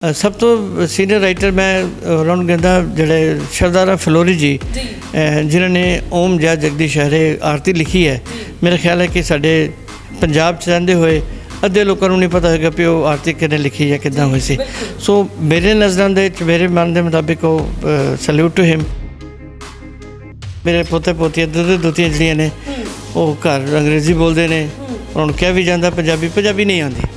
सब तो senior writer मैं ਉਹਨਾਂ ਨੂੰ ਕਹਿੰਦਾ ਜਿਹੜੇ ਸਰਦਾਰਾ ਫਲੋਰੀ ਜੀ ਜਿਨ੍ਹਾਂ ਨੇ ਓਮ ਜਾਂ ਜਗਦੀਸ਼ ਹਰੇ ਆਰਤੀ ਲਿਖੀ ਹੈ। ਮੇਰਾ ਖਿਆਲ ਹੈ ਕਿ ਸਾਡੇ ਪੰਜਾਬ 'ਚ ਰਹਿੰਦੇ ਹੋਏ ਅੱਧੇ ਲੋਕਾਂ ਨੂੰ ਨਹੀਂ ਪਤਾ ਹੋਏਗਾ ਵੀ ਉਹ ਆਰਤੀ ਕਿਹਨੇ ਲਿਖੀ ਜਾਂ ਕਿੱਦਾਂ ਹੋਈ ਸੀ। ਸੋ ਮੇਰੇ ਨਜ਼ਰਾਂ ਦੇ ਵਿੱਚ ਮੇਰੇ ਮਨ ਦੇ ਮੁਤਾਬਿਕ ਉਹ ਸੈਲੂਟ ਟੂ ਹਿਮ। ਮੇਰੇ ਪੋਤੇ ਪੋਤੀਆਂ ਦੋਤੀਆਂ ਜਿਹੜੀਆਂ ਨੇ ਉਹ ਘਰ ਅੰਗਰੇਜ਼ੀ ਬੋਲਦੇ ਨੇ, ਉਹਨਾਂ ਨੂੰ ਕਿਹਾ ਵੀ ਜਾਂਦਾ ਪੰਜਾਬੀ ਨਹੀਂ ਆਉਂਦੀ।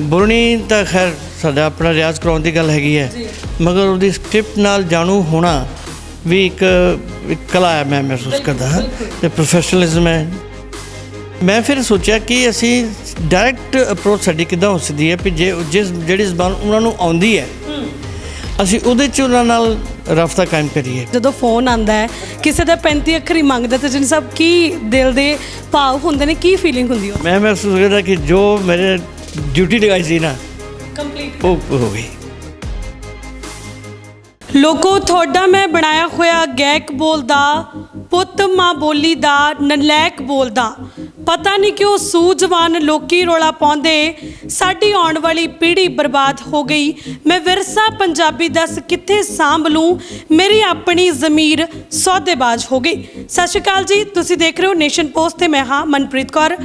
ਬੋਲਣੀ ਤਾਂ ਖੈਰ ਸਾਡਾ ਆਪਣਾ ਰਿਆਜ਼ ਕਰਾਉਣ ਦੀ ਗੱਲ ਹੈਗੀ ਹੈ, ਮਗਰ ਉਹਦੀ ਸਕ੍ਰਿਪਟ ਨਾਲ ਜਾਣੂ ਹੋਣਾ ਵੀ ਇੱਕ ਕਲਾ ਹੈ। ਮੈਂ ਮਹਿਸੂਸ ਕਰਦਾ ਹਾਂ ਅਤੇ ਪ੍ਰੋਫੈਸ਼ਨਲਿਜ਼ਮ ਹੈ। ਮੈਂ ਫਿਰ ਸੋਚਿਆ ਕਿ ਅਸੀਂ ਡਾਇਰੈਕਟ ਅਪਰੋਚ ਸਾਡੀ ਕਿੱਦਾਂ ਹੋ ਸਕਦੀ ਹੈ ਵੀ ਜਿਹੜੀ ਜ਼ਬਾਨ ਉਹਨਾਂ ਨੂੰ ਆਉਂਦੀ ਹੈ ਅਸੀਂ ਉਹਦੇ 'ਚ ਉਹਨਾਂ ਨਾਲ ਰਾਬਤਾ ਕਾਇਮ ਕਰੀਏ। ਜਦੋਂ ਫੋਨ ਆਉਂਦਾ ਹੈ ਕਿਸੇ ਦਾ 35 ਅੱਖਰੀ ਮੰਗਦਾ ਤਾਂ ਜਿਹਨੇ ਸਭ ਕੀ ਦਿਲ ਦੇ ਭਾਵ ਹੁੰਦੇ ਨੇ, ਕੀ ਫੀਲਿੰਗ ਹੁੰਦੀ ਹੈ? ਮੈਂ ਮਹਿਸੂਸ ਕਰਦਾ ਕਿ ਜੋ ਮੇਰੇ ਡਿਊਟੀ ਲਗਾਈ ਸੀ ਨਾ ਕੰਪਲੀਟ ਉਹ ਹੋ ਗਈ। ਲੋਕੋ ਤੁਹਾਡਾ ਮੈਂ ਬਣਾਇਆ ਹੋਇਆ ਗਾਇਕ ਬੋਲਦਾ, ਪੁੱਤ ਮਾਂ ਬੋਲੀ ਦਾ ਨਲਾਇਕ ਬੋਲਦਾ, ਪਤਾ ਨਹੀਂ ਕਿਉਂ ਸੂਝਵਾਨ ਲੋਕੀ ਰੌਲਾ ਪਾਉਂਦੇ, ਸਾਡੀ ਆਉਣ ਵਾਲੀ ਪੀੜ੍ਹੀ ਬਰਬਾਦ ਹੋ ਗਈ। ਮੈਂ ਵਿਰਸਾ ਪੰਜਾਬੀ ਦੱਸ ਕਿੱਥੇ ਸਾਂਭ ਲੂੰ, ਮੇਰੀ ਆਪਣੀ ਜ਼ਮੀਰ ਸੌਦੇਬਾਜ਼ ਹੋ ਗਈ। ਸਤਿ ਸ਼੍ਰੀ ਅਕਾਲ ਜੀ, ਤੁਸੀਂ ਦੇਖ ਰਹੇ ਹੋ ਨੇਸ਼ਨ ਪੋਸਟ ਤੇ ਮੈਂ ਹਾਂ ਮਨਪ੍ਰੀਤ ਕੌਰ।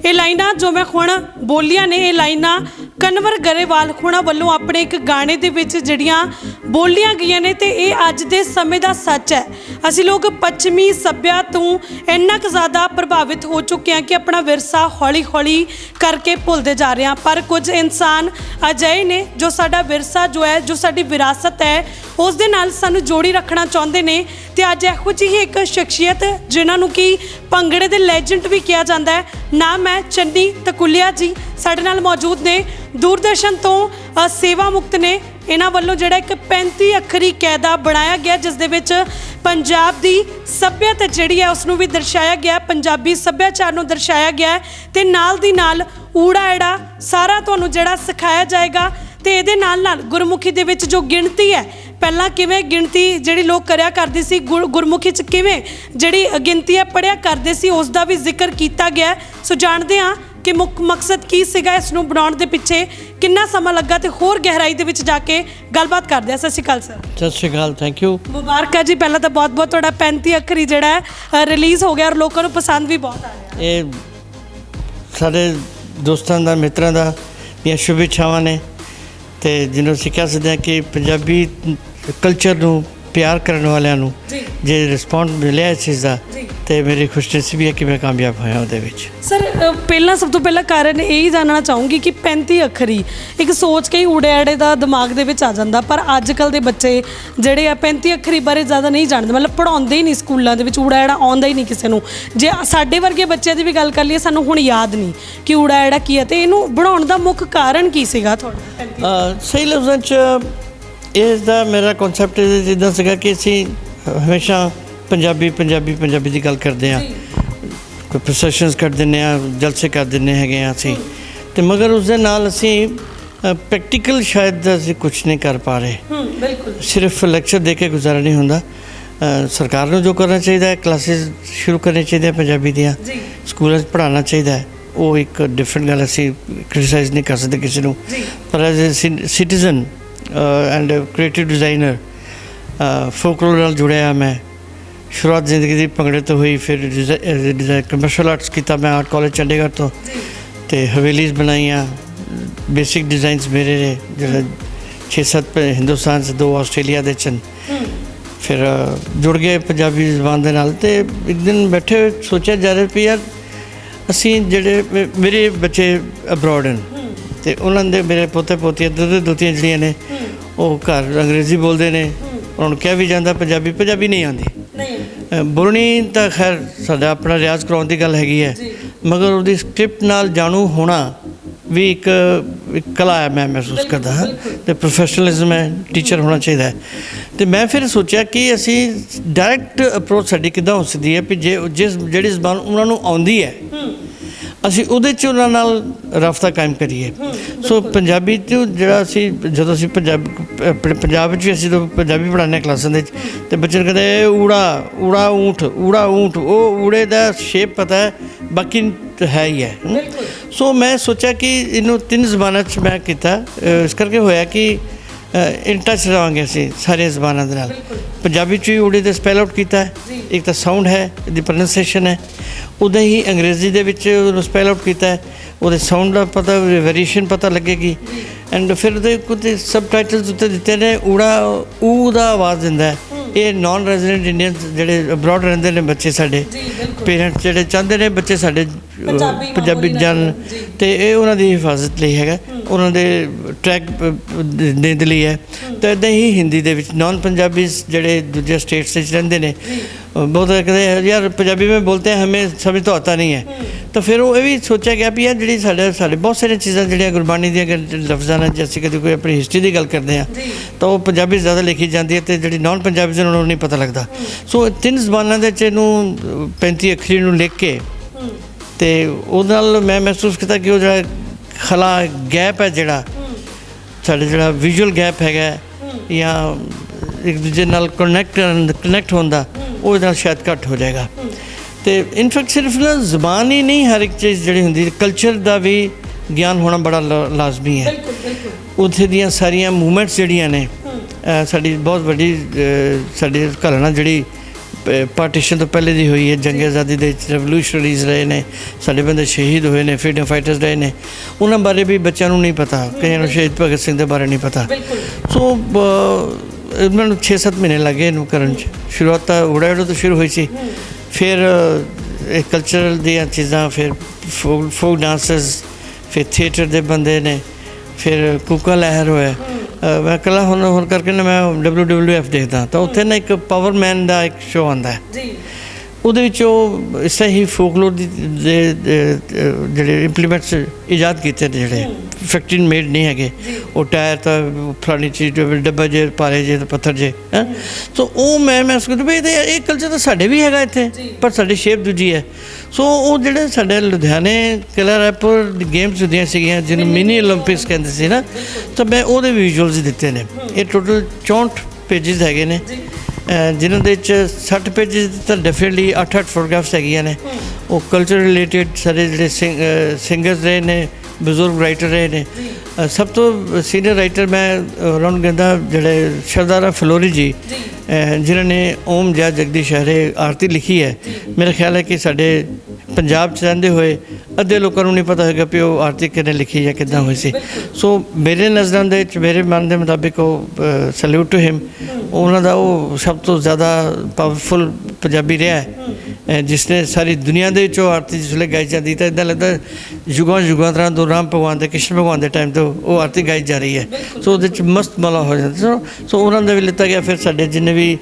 ਇਹ ਲਾਈਨਾਂ ਜੋ ਮੈਂ ਹੁਣ ਬੋਲੀਆਂ ਨੇ, ਇਹ ਲਾਈਨਾਂ ਕਨਵਰ ਗਰੇਵਾਲ ਹੋਣਾ ਵੱਲੋਂ ਆਪਣੇ ਇੱਕ ਗਾਣੇ ਦੇ ਵਿੱਚ ਜਿਹੜੀਆਂ ਬੋਲੀਆਂ ਗਈਆਂ ਨੇ, ਤੇ ਇਹ ਅੱਜ ਦੇ ਸਮੇਂ ਦਾ ਸੱਚ ਹੈ। ਅਸੀਂ ਲੋਕ ਪੱਛਮੀ ਸੱਭਿਆ ਤੋਂ ਇੰਨਾ ਕੁ ਜ਼ਿਆਦਾ ਪ੍ਰਭਾਵਿਤ ਹੋ ਚੁੱਕੇ ਹਾਂ ਕਿ ਆਪਣਾ ਵਿਰਸਾ ਹੌਲੀ ਹੌਲੀ ਕਰਕੇ ਭੁੱਲਦੇ ਜਾ ਰਹੇ ਹਾਂ। ਪਰ ਕੁਝ ਇਨਸਾਨ ਅਜਿਹੇ ਨੇ ਜੋ ਸਾਡਾ ਵਿਰਸਾ ਜੋ ਹੈ, ਜੋ ਸਾਡੀ ਵਿਰਾਸਤ ਹੈ, ਉਸ ਦੇ ਨਾਲ ਸਾਨੂੰ ਜੋੜੀ ਰੱਖਣਾ ਚਾਹੁੰਦੇ ਨੇ। ਤੇ ਅੱਜ ਇਹੋ ਜਿਹੀ ਇੱਕ ਸ਼ਖਸੀਅਤ ਜਿਨ੍ਹਾਂ ਨੂੰ ਕਿ ਭੰਗੜੇ ਦੇ ਲੈਜੈਂਡ ਵੀ ਕਿਹਾ ਜਾਂਦਾ ਹੈ, ਨਾਮ ਹੈ ਚੰਨੀ ਤਕੁਲਿਆ ਜੀ, ਸਾਡੇ ਨਾਲ ਮੌਜੂਦ ਨੇ। ਦੂਰਦਰਸ਼ਨ ਤੋਂ ਸੇਵਾ ਮੁਕਤ ਨੇ। ਇਹਨਾਂ ਵੱਲੋਂ ਜਿਹੜਾ ਇੱਕ 35 ਅੱਖਰੀ ਕਾਇਦਾ ਬਣਾਇਆ ਗਿਆ ਜਿਸ ਦੇ ਵਿੱਚ ਪੰਜਾਬ ਦੀ ਸੱਭਿਅਤਾ ਜਿਹੜੀ ਹੈ ਉਸ ਨੂੰ ਵੀ ਦਰਸਾਇਆ ਗਿਆ, ਪੰਜਾਬੀ ਸੱਭਿਆਚਾਰ ਨੂੰ ਦਰਸਾਇਆ ਗਿਆ ਤੇ ਨਾਲ ਦੀ ਨਾਲ ਊੜਾ ਐੜਾ ਸਾਰਾ ਤੁਹਾਨੂੰ ਜਿਹੜਾ ਸਿਖਾਇਆ ਜਾਏਗਾ। ਤੇ ਇਹਦੇ ਨਾਲ ਨਾਲ ਗੁਰਮੁਖੀ ਦੇ ਵਿੱਚ ਜੋ ਗਿਣਤੀ ਹੈ, ਪਹਿਲਾਂ ਕਿਵੇਂ ਗਿਣਤੀ ਜਿਹੜੀ ਲੋਕ ਕਰਿਆ ਕਰਦੇ ਸੀ, ਗੁਰਮੁਖੀ 'ਚ ਕਿਵੇਂ ਜਿਹੜੀ ਗਿਣਤੀ ਹੈ ਪੜ੍ਹਿਆ ਕਰਦੇ ਸੀ, ਉਸ ਦਾ ਵੀ ਜ਼ਿਕਰ ਕੀਤਾ ਗਿਆ। ਸੋ ਜਾਣਦੇ ਹਾਂ ਕਿ ਮੁੱਖ ਮਕਸਦ ਕੀ ਸੀਗਾ, ਇਸ ਨੂੰ ਬਣਾਉਣ ਦੇ ਪਿੱਛੇ ਕਿੰਨਾ ਸਮਾਂ ਲੱਗਾ, ਤੇ ਹੋਰ ਗਹਿਰਾਈ ਦੇ ਵਿੱਚ ਜਾ ਕੇ ਗੱਲਬਾਤ ਕਰਦੇ ਹਾਂ। ਸਤਿ ਸ਼੍ਰੀ ਅਕਾਲ ਸਰ। ਸਤਿ ਸ਼੍ਰੀ ਅਕਾਲ, ਥੈਂਕ ਯੂ। ਮੁਬਾਰਕਾਂ ਜੀ, ਪਹਿਲਾਂ ਤਾਂ ਬਹੁਤ ਬਹੁਤ ਤੁਹਾਡਾ 35 ਅੱਖਰੀ ਜਿਹੜਾ ਹੈ ਰਿਲੀਜ਼ ਹੋ ਗਿਆ ਔਰ ਲੋਕਾਂ ਨੂੰ ਪਸੰਦ ਵੀ ਬਹੁਤ ਆ ਰਿਹਾ। ਇਹ ਸਾਡੇ ਦੋਸਤਾਂ ਦਾ, ਮਿੱਤਰਾਂ ਦਾ ਦੀਆਂ ਸ਼ੁਭ ਇੱਛਾਵਾਂ ਨੇ, ਅਤੇ ਜਿਹਨੂੰ ਅਸੀਂ ਕਹਿ ਸਕਦੇ ਹਾਂ ਕਿ ਪੰਜਾਬੀ ਕਲਚਰ ਨੂੰ ਪਿਆਰ ਕਰਨ ਵਾਲਿਆਂ ਨੂੰ ਜੇ ਰਿਸਪੌਂਡ ਮਿਲਿਆ ਇਸ ਚੀਜ਼ ਦਾ, ਅਤੇ ਮੇਰੀ ਖੁਸ਼ਨਸੀਬੀ ਹੈ ਕਿ ਮੈਂ ਕਾਮਯਾਬ ਹੋਇਆ ਉਹਦੇ ਵਿੱਚ। ਸਰ ਪਹਿਲਾਂ ਸਭ ਤੋਂ ਪਹਿਲਾਂ ਕਾਰਨ ਇਹ ਹੀ ਜਾਣਨਾ ਚਾਹੂੰਗੀ ਕਿ 35 ਅੱਖਰੀ ਇੱਕ ਸੋਚ ਕੇ ਹੀ ਊੜੇ ਆੜੇ ਦਾ ਦਿਮਾਗ ਦੇ ਵਿੱਚ ਆ ਜਾਂਦਾ, ਪਰ ਅੱਜ ਕੱਲ੍ਹ ਦੇ ਬੱਚੇ ਜਿਹੜੇ ਆ 35 ਅੱਖਰੀ ਬਾਰੇ ਜ਼ਿਆਦਾ ਨਹੀਂ ਜਾਣਦੇ, ਮਤਲਬ ਪੜ੍ਹਾਉਂਦੇ ਹੀ ਨਹੀਂ ਸਕੂਲਾਂ ਦੇ ਵਿੱਚ, ਊੜਾ ਆੜਾ ਆਉਂਦਾ ਹੀ ਨਹੀਂ ਕਿਸੇ ਨੂੰ। ਜੇ ਸਾਡੇ ਵਰਗੇ ਬੱਚਿਆਂ ਦੀ ਵੀ ਗੱਲ ਕਰ ਲਈਏ, ਸਾਨੂੰ ਹੁਣ ਯਾਦ ਨਹੀਂ ਕਿ ਊੜਾ ਆੜਾ ਕੀ ਹੈ, ਅਤੇ ਇਹਨੂੰ ਬਣਾਉਣ ਦਾ ਮੁੱਖ ਕਾਰਨ ਕੀ ਸੀਗਾ ਤੁਹਾਡਾ? ਸਹੀ ਲਫ਼ਜ਼ਾਂ 'ਚ ਇਸ ਦਾ ਮੇਰਾ ਕਨਸੈਪਟ ਜਿੱਦਾਂ ਸੀਗਾ ਕਿ ਅਸੀਂ ਹਮੇਸ਼ਾ ਪੰਜਾਬੀ ਦੀ ਗੱਲ ਕਰਦੇ ਹਾਂ, ਕੋਈ ਪ੍ਰੋਸੈਸ਼ਨਸ ਕਰ ਦਿੰਦੇ ਹਾਂ, ਜਲਸੇ ਕਰ ਦਿੰਦੇ ਹੈਗੇ ਹਾਂ ਅਸੀਂ, ਅਤੇ ਮਗਰ ਉਸ ਦੇ ਨਾਲ ਅਸੀਂ ਪ੍ਰੈਕਟੀਕਲ ਸ਼ਾਇਦ ਅਸੀਂ ਕੁਛ ਨਹੀਂ ਕਰ ਪਾ ਰਹੇ। ਬਿਲਕੁਲ, ਸਿਰਫ ਲੈਕਚਰ ਦੇ ਕੇ ਗੁਜ਼ਾਰਾ ਨਹੀਂ ਹੁੰਦਾ। ਸਰਕਾਰ ਨੂੰ ਜੋ ਕਰਨਾ ਚਾਹੀਦਾ ਹੈ, ਕਲਾਸਿਸ ਸ਼ੁਰੂ ਕਰਨੀਆਂ ਚਾਹੀਦੀਆਂ ਪੰਜਾਬੀ ਦੀਆਂ, ਸਕੂਲਾਂ 'ਚ ਪੜ੍ਹਾਉਣਾ ਚਾਹੀਦਾ ਹੈ, ਉਹ ਇੱਕ ਡਿਫਰੈਂਟ ਗੱਲ, ਅਸੀਂ ਕ੍ਰਿਟੀਸਾਈਜ਼ ਨਹੀਂ ਕਰ ਸਕਦੇ ਕਿਸੇ ਨੂੰ। ਪਰ as a citizen and creative designer, folklore ਨਾਲ ਜੁੜਿਆ ਮੈਂ। ਸ਼ੁਰੂਆਤ ਜ਼ਿੰਦਗੀ ਦੀ ਭੰਗੜੇ ਤੋਂ ਹੋਈ, ਫਿਰ ਕਮਰਸ਼ਲ ਆਰਟਸ ਕੀਤਾ ਮੈਂ ਆਰਟ ਕਾਲਜ ਚੰਡੀਗੜ੍ਹ ਤੋਂ, ਅਤੇ ਹਵੇਲੀਜ਼ ਬਣਾਈਆਂ। ਬੇਸਿਕ ਡਿਜ਼ਾਈਨਸ ਮੇਰੇ ਨੇ ਜਿਹੜੇ 6-7 ਹਿੰਦੁਸਤਾਨ 'ਚ, 2 ਆਸਟ੍ਰੇਲੀਆ ਦੇ 'ਚ। ਫਿਰ ਜੁੜ ਗਏ ਪੰਜਾਬੀ ਜ਼ਬਾਨ ਦੇ ਨਾਲ, ਅਤੇ ਇੱਕ ਦਿਨ ਬੈਠੇ ਹੋਏ ਸੋਚਿਆ ਜਾ ਰਿਹਾ ਵੀ ਯਾਰ ਅਸੀਂ ਜਿਹੜੇ ਮੇਰੇ ਬੱਚੇ ਅਬਰੋਡ ਹਨ, ਅਤੇ ਉਹਨਾਂ ਦੇ ਮੇਰੇ ਪੋਤੇ ਪੋਤੀਆਂ ਦੋਤੀਆਂ ਜਿਹੜੀਆਂ ਨੇ ਉਹ ਘਰ ਅੰਗਰੇਜ਼ੀ ਬੋਲਦੇ ਨੇ, ਉਹਨਾਂ ਨੂੰ ਕਿਹਾ ਵੀ ਜਾਂਦਾ ਪੰਜਾਬੀ ਨਹੀਂ ਆਉਂਦੀ। ਬੋਲਣੀ ਤਾਂ ਖੈਰ ਸਾਡਾ ਆਪਣਾ ਰਿਆਜ਼ ਕਰਾਉਣ ਦੀ ਗੱਲ ਹੈਗੀ ਹੈ, ਮਗਰ ਉਹਦੀ ਸਕ੍ਰਿਪਟ ਨਾਲ ਜਾਣੂ ਹੋਣਾ ਵੀ ਇੱਕ ਕਲਾ ਹੈ। ਮੈਂ ਮਹਿਸੂਸ ਕਰਦਾ ਹਾਂ ਅਤੇ ਪ੍ਰੋਫੈਸ਼ਨਲਿਜ਼ਮ ਹੈ, ਟੀਚਰ ਹੋਣਾ ਚਾਹੀਦਾ ਹੈ। ਅਤੇ ਮੈਂ ਫਿਰ ਸੋਚਿਆ ਕਿ ਅਸੀਂ ਡਾਇਰੈਕਟ ਅਪਰੋਚ ਸਾਡੀ ਕਿੱਦਾਂ ਹੋ ਸਕਦੀ ਹੈ ਵੀ ਜਿਹੜੀ ਜ਼ਬਾਨ ਉਹਨਾਂ ਨੂੰ ਆਉਂਦੀ ਹੈ ਅਸੀਂ ਉਹਦੇ 'ਚ ਉਹਨਾਂ ਨਾਲ ਰਾਬਤਾ ਕਾਇਮ ਕਰੀਏ। ਸੋ ਪੰਜਾਬੀ 'ਚ ਜਿਹੜਾ ਅਸੀਂ ਜਦੋਂ ਅਸੀਂ ਪੰਜਾਬ ਵਿੱਚ ਵੀ ਅਸੀਂ ਜਦੋਂ ਪੰਜਾਬੀ ਪੜ੍ਹਾਉਂਦੇ ਹਾਂ ਕਲਾਸਾਂ ਦੇ ਵਿੱਚ, ਅਤੇ ਬੱਚੇ ਨੂੰ ਕਹਿੰਦੇ ਊੜਾ ਊਂਠ, ਉਹ ਊੜੇ ਦਾ ਸ਼ੇਪ ਪਤਾ ਹੈ, ਬਾਕੀ ਹੈ ਹੀ ਹੈ। ਸੋ ਮੈਂ ਸੋਚਿਆ ਕਿ ਇਹਨੂੰ 3 ਜ਼ਬਾਨਾਂ 'ਚ ਮੈਂ ਕੀਤਾ। ਇਸ ਕਰਕੇ ਹੋਇਆ ਕਿ ਇਨ ਟੱਚ ਰਹਾਂਗੇ ਅਸੀਂ ਸਾਰੀਆਂ ਜ਼ਬਾਨਾਂ ਦੇ ਨਾਲ। ਪੰਜਾਬੀ 'ਚ ਵੀ ਊੜੇ ਦਾ ਸਪੈਲ ਆਊਟ ਕੀਤਾ ਹੈ, ਇੱਕ ਤਾਂ ਸਾਊਂਡ ਹੈ, ਇਹਦੀ ਪ੍ਰੋਨਾਂਸੀਏਸ਼ਨ ਹੈ। ਉੱਦਾਂ ਹੀ ਅੰਗਰੇਜ਼ੀ ਦੇ ਵਿੱਚ ਉਹਨੂੰ ਸਪੈਲ ਆਊਟ ਕੀਤਾ ਹੈ, ਉਹਦੇ ਸਾਊਂਡ ਦਾ ਪਤਾ, ਵੇਰੀਏਸ਼ਨ ਪਤਾ ਲੱਗੇਗੀ। ਐਂਡ ਫਿਰ ਉਹਦੇ ਕੁਝ ਸਬ ਟਾਈਟਲਸ ਉੱਤੇ ਦਿੱਤੇ ਨੇ। ਊ ਦਾ ਆਵਾਜ਼ ਦਿੰਦਾ ਹੈ। ਇਹ ਨਾਨ ਰੈਜ਼ੀਡੈਂਟ ਇੰਡੀਅਨ ਜਿਹੜੇ ਅਬਰੋਡ ਰਹਿੰਦੇ ਨੇ ਬੱਚੇ ਸਾਡੇ, ਪੇਰੈਂਟਸ ਜਿਹੜੇ ਚਾਹੁੰਦੇ ਨੇ ਬੱਚੇ ਸਾਡੇ ਪੰਜਾਬੀ ਜਾਣਨ, ਅਤੇ ਇਹ ਉਹਨਾਂ ਦੀ ਹਿਫਾਜ਼ਤ ਲਈ ਹੈਗਾ, ਉਹਨਾਂ ਦੇ ਟਰੈਕ ਦੇ ਲਈ ਹੈ। ਤਾਂ ਇੱਦਾਂ ਹੀ ਹਿੰਦੀ ਦੇ ਵਿੱਚ ਨਾਨ ਪੰਜਾਬੀਜ਼ ਜਿਹੜੇ ਦੂਜੇ ਸਟੇਟਸ ਵਿੱਚ ਰਹਿੰਦੇ ਨੇ, ਬਹੁਤ ਕਹਿੰਦੇ ਯਾਰ ਪੰਜਾਬੀ में बोलते हैं हमें समझ तो आता नहीं है। ਤਾਂ ਫਿਰ ਉਹ ਇਹ ਵੀ ਸੋਚਿਆ ਗਿਆ ਵੀ ਯਾਰ ਜਿਹੜੀ ਸਾਡੇ ਬਹੁਤ ਸਾਰੀਆਂ ਚੀਜ਼ਾਂ ਜਿਹੜੀਆਂ ਗੁਰਬਾਣੀ ਦੀਆਂ ਲਫ਼ਜ਼ਾਂ ਨਾਲ, ਜੇ ਅਸੀਂ ਕਦੇ ਕੋਈ ਆਪਣੀ ਹਿਸਟਰੀ ਦੀ ਗੱਲ ਕਰਦੇ ਹਾਂ ਤਾਂ ਉਹ ਪੰਜਾਬੀ ਜ਼ਿਆਦਾ ਲਿਖੀ ਜਾਂਦੀ ਹੈ, ਅਤੇ ਜਿਹੜੀ ਨਾਨ ਪੰਜਾਬੀ ਉਹਨਾਂ ਨੂੰ ਨਹੀਂ ਪਤਾ ਲੱਗਦਾ। ਸੋ 3 ਜ਼ਬਾਨਾਂ ਦੇ ਵਿੱਚ ਇਹਨੂੰ 35 ਅੱਖਰੀ ਨੂੰ ਲਿਖ ਕੇ, ਅਤੇ ਉਹਦੇ ਨਾਲ ਮੈਂ ਮਹਿਸੂਸ ਕੀਤਾ ਕਿ ਉਹ ਜਿਹੜਾ ਖਲਾ ਗੈਪ ਹੈ, ਜਿਹੜਾ ਸਾਡੇ ਜਿਹੜਾ ਵਿਜ਼ੂਅਲ ਗੈਪ ਹੈਗਾ ਜਾਂ ਇੱਕ ਦੂਜੇ ਨਾਲ ਕਨੈਕਟ ਹੋਣ ਦਾ, ਉਹਦੇ ਨਾਲ ਸ਼ਾਇਦ ਘੱਟ ਹੋ ਜਾਏਗਾ। ਅਤੇ ਇਨਫੈਕਟ ਸਿਰਫ ਨਾ ਜ਼ਬਾਨ ਹੀ ਨਹੀਂ, ਹਰ ਇੱਕ ਚੀਜ਼ ਜਿਹੜੀ ਹੁੰਦੀ, ਕਲਚਰ ਦਾ ਵੀ ਗਿਆਨ ਹੋਣਾ ਬੜਾ ਲਾਜ਼ਮੀ ਹੈ। ਉੱਥੇ ਦੀਆਂ ਸਾਰੀਆਂ ਮੂਵਮੈਂਟਸ ਜਿਹੜੀਆਂ ਨੇ, ਸਾਡੀ ਬਹੁਤ ਵੱਡੀ ਸਾਡੀ ਘਰਾਣਾ ਜਿਹੜੀ ਪਾਰਟੀਸ਼ਨ ਤੋਂ ਪਹਿਲੇ ਦੀ ਹੋਈ ਹੈ, ਜੰਗ ਆਜ਼ਾਦੀ ਦੇ ਵਿੱਚ ਰੈਵੋਲੂਸ਼ਨਰੀਜ਼ ਰਹੇ ਨੇ, ਸਾਡੇ ਬੰਦੇ ਸ਼ਹੀਦ ਹੋਏ ਨੇ, ਫਰੀਡਮ ਫਾਈਟਰਸ ਰਹੇ ਨੇ, ਉਹਨਾਂ ਬਾਰੇ ਵੀ ਬੱਚਿਆਂ ਨੂੰ ਨਹੀਂ ਪਤਾ, ਕਈਆਂ ਨੂੰ ਸ਼ਹੀਦ ਭਗਤ ਸਿੰਘ ਦੇ ਬਾਰੇ ਨਹੀਂ ਪਤਾ। ਸੋ ਇਹਨਾਂ ਨੂੰ 6-7 ਮਹੀਨੇ ਲੱਗੇ ਇਹਨੂੰ ਕਰਨ 'ਚ। ਸ਼ੁਰੂਆਤ ਤਾਂ ਊੜਾ ਤੋਂ ਸ਼ੁਰੂ ਹੋਈ ਸੀ, ਫਿਰ ਇਹ ਕਲਚਰਲ ਦੀਆਂ ਚੀਜ਼ਾਂ, ਫਿਰ ਫੋਕ ਡਾਂਸਰਸ, ਫਿਰ ਥੀਏਟਰ ਦੇ ਬੰਦੇ ਨੇ, ਫਿਰ ਕੂਕਾ ਲਹਿਰ ਹੋਇਆ। ਮੈਂ ਇਕੱਲਾ ਹੁਣ ਕਰਕੇ ਨਾ ਮੈਂ WWF ਦੇਖਦਾ, ਤਾਂ ਉੱਥੇ ਨਾ ਇੱਕ ਪਾਵਰਮੈਨ ਦਾ ਇੱਕ ਸ਼ੋਅ ਆਉਂਦਾ ਹੈ। ਉਹਦੇ ਵਿੱਚ ਉਹ ਇਸ ਤਰ੍ਹਾਂ ਹੀ ਫੋਕਲੋਰ ਦੇ ਜਿਹੜੇ ਇੰਪਲੀਮੈਂਟਸ ਇਜਾਦ ਕੀਤੇ ਨੇ, ਜਿਹੜੇ ਫੈਕਟਰੀ ਮੇਡ ਨਹੀਂ ਹੈਗੇ। ਉਹ ਟਾਇਰ ਤਾਂ ਫਲਾਣੀ ਚੀਜ਼, ਡੱਬਾ ਜੇ ਪਾਰੇ ਜੇ, ਪੱਥਰ ਜੇ, ਹੈਂ। ਸੋ ਉਹ ਮੈਂ ਸੋਚਦਾ ਵੀ ਇਹ ਕਲਚਰ ਤਾਂ ਸਾਡੇ ਵੀ ਹੈਗਾ ਇੱਥੇ, ਪਰ ਸਾਡੀ ਸ਼ੇਪ ਦੂਜੀ ਹੈ। ਸੋ ਉਹ ਜਿਹੜੇ ਸਾਡੇ ਲੁਧਿਆਣੇ ਕਿਲ੍ਹਾ ਰਾਏਪੁਰ ਗੇਮਸ ਹੁੰਦੀਆਂ ਸੀਗੀਆਂ, ਜਿਹਨੂੰ ਮਿਨੀ ਓਲੰਪਿਕਸ ਕਹਿੰਦੇ ਸੀ ਨਾ, ਤਾਂ ਮੈਂ ਉਹਦੇ ਵਿਜ਼ੂਅਲਸ ਦਿੱਤੇ ਨੇ। ਇਹ ਟੋਟਲ 64 ਪੇਜਿਸ ਹੈਗੇ ਨੇ, ਜਿਨ੍ਹਾਂ ਦੇ ਵਿੱਚ 60 ਪੇਜਿਸ ਤਾਂ ਡੈਫੀਨੇਟਲੀ 8-8 ਫੋਟੋਗ੍ਰਾਫਸ ਹੈਗੀਆਂ ਨੇ। ਉਹ ਕਲਚਰ ਰਿਲੇਟਿਡ ਸਾਰੇ ਜਿਹੜੇ ਸਿੰਗਰਸ ਰਹੇ ਨੇ, ਬਜ਼ੁਰਗ ਰਾਈਟਰ ਰਹੇ ਨੇ। ਸਭ ਤੋਂ ਸੀਨੀਅਰ ਰਾਈਟਰ ਮੈਂ ਉਹਨਾਂ ਨੂੰ ਕਹਿੰਦਾ, ਜਿਹੜੇ ਸ਼ਰਦਾਰਾ ਫਲੋਰੀ ਜੀ, ਜਿਨ੍ਹਾਂ ਨੇ ਓਮ ਜੈ ਜਗਦੀ ਸ਼ਹਿਰੇ ਆਰਤੀ ਲਿਖੀ ਹੈ। ਮੇਰਾ ਖਿਆਲ ਹੈ ਕਿ ਸਾਡੇ ਪੰਜਾਬ 'ਚ ਰਹਿੰਦੇ ਹੋਏ ਅੱਧੇ ਲੋਕਾਂ ਨੂੰ ਨਹੀਂ ਪਤਾ ਹੋਏਗਾ ਵੀ ਉਹ ਆਰਤੀ ਕਿਹਨੇ ਲਿਖੀ ਜਾਂ ਕਿੱਦਾਂ ਹੋਈ ਸੀ। ਸੋ ਮੇਰੇ ਨਜ਼ਰਾਂ ਦੇ ਵਿੱਚ, ਮੇਰੇ ਮਨ ਦੇ ਮੁਤਾਬਿਕ ਉਹ ਸੈਲੂਟ ਟੂ ਹਿਮ, ਉਹਨਾਂ ਦਾ ਉਹ ਸਭ ਤੋਂ ਜ਼ਿਆਦਾ ਪਾਵਰਫੁਲ ਪੰਜਾਬੀ ਰਿਹਾ ਹੈ, ਜਿਸ ਨੇ ਸਾਰੀ ਦੁਨੀਆ ਦੇ ਵਿੱਚ ਉਹ ਆਰਤੀ ਜਿਸ ਵੇਲੇ ਗਾਈ ਜਾਂਦੀ, ਤਾਂ ਇੱਦਾਂ ਲੱਗਦਾ ਯੁਗਾਂ ਤਰ੍ਹਾਂ ਤੋਂ ਰਾਮ ਭਗਵਾਨ ਦੇ, ਕ੍ਰਿਸ਼ਨ ਭਗਵਾਨ ਦੇ ਟਾਈਮ ਤੋਂ ਉਹ ਆਰਤੀ ਗਾਈ ਜਾ ਰਹੀ ਹੈ। ਸੋ ਉਹਦੇ 'ਚ ਮਸਤ ਮਲਾ ਹੋ ਜਾਂਦਾ। ਸੋ ਉਹਨਾਂ ਦਾ ਵੀ ਲਿੱਤਾ ਗਿਆ। ਫਿਰ ਸਾਡੇ ਜਿੰਨੇ ਵੀ